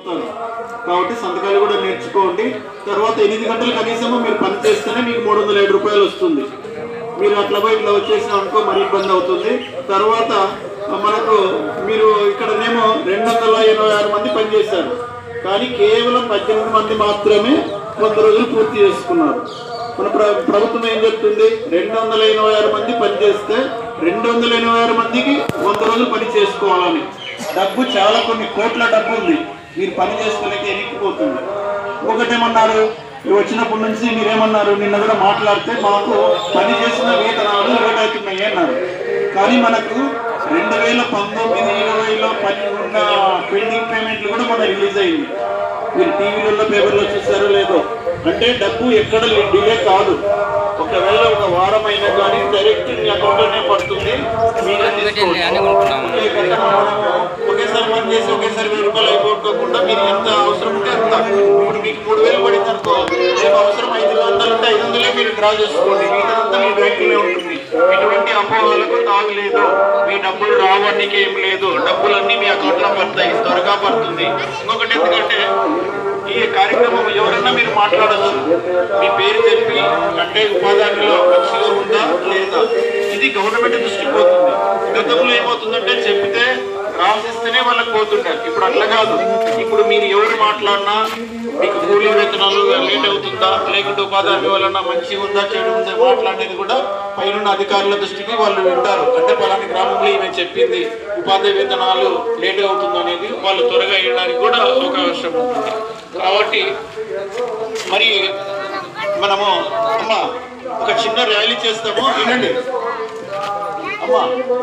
చెప్తాను. కాబట్టి సంతకాలు కూడా నేర్చుకోండి. తర్వాత 8 గంటలు కనీసము మీరు పని చేస్తేనే మీకు 307 రూపాయలు వస్తుంది. మీరు అట్లా పోయి ఇట్లా వచ్చేసిన అనుకో మరి ఇబ్బంది అవుతుంది. తర్వాత మనకు మీరు ఇక్కడనేమో 286 మంది పనిచేశారు, కానీ కేవలం 18 మంది మాత్రమే 100 రోజులు పూర్తి చేసుకున్నారు. మన ప్రభుత్వం ఏం చెప్తుంది, 286 మంది పనిచేస్తే 286 మందికి 100 రోజులు పని చేసుకోవాలని. డబ్బు చాలా కొన్ని కోట్ల డబ్బు ఉంది, మీరు పని చేసుకోలేక ఎనికిపోతుంది. ఒకటేమన్నారు, వచ్చినప్పటి నుంచి మీరేమన్నారు, నిన్న కూడా మాట్లాడితే మాకు పని చేసిన వేతనాలు లేట్ అవుతున్నాయి అన్నారు. కానీ మనకు 2019-20లో పని ఉన్న పెండింగ్ పేమెంట్లు కూడా మన రిలీజ్ అయింది. మీరు టీవీలలో పేపర్లో చూస్తారో లేదో. అంటే డబ్బు ఎక్కడ డిలే కాదు. ఒకవేళ ఒక వారం అయినా కానీ డైరెక్ట్ మీ అకౌంట్లోనే పడుతుంది. ఒకేసారి పని చేసి ఒకేసారి 1000 రూపాయలు అయిపోకుండా మీరు ఎంత అవసరం ఉంటే అంత. ఇప్పుడు మీకు 3000 పడింది అనుకో, రేపు అవసరం 500 ఉంటే 500 మీరు డ్రా చేసుకోండి, మిగతాదంతా మీ బ్యాంకులో ఉంటుంది. ఎటువంటి అపోహలకు తాగులేదు, మీ డబ్బులు రావడానికి ఏం లేదు, డబ్బులన్నీ మీ అకౌంట్లో పడతాయి, త్వరగా పడుతుంది. ఇంకొకటి ఎందుకంటే ఈ కార్యక్రమం ఎవరన్నా మీరు మాట్లాడచ్చు, మీ పేరు చెప్పి అంటే ఉపాధి హామీలో మంచిగా ఉందా లేదా, ఇది గవర్నమెంట్ దృష్టికి పోతుంది. గతంలో ఏమవుతుందంటే చెప్తే రాసిస్తేనే వాళ్ళకి పోతుంటారు, ఇప్పుడు అట్లా కాదు. ఇప్పుడు మీరు ఎవరు మాట్లాడినా మీకు కూలీ వేతనాలు లేట్ అవుతుందా, లేకుంటే ఉపాధి హామీ వలన మంచిగా ఉందా చెడు ఉందా మాట్లాడేది కూడా పైన అధికారుల దృష్టికి వాళ్ళు వింటారు. అంటే పలాని గ్రామంలో ఈమె చెప్పింది ఉపాధి వేతనాలు లేట్ అవుతుంది అనేది వాళ్ళు త్వరగా వేయడానికి కూడా అవకాశం ఉంటుంది. కాబట్టి మరి మనము అమ్మ ఒక చిన్న ర్యాలీ చేస్తాము, వినండి అమ్మ,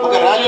ఒక ర్యాలీ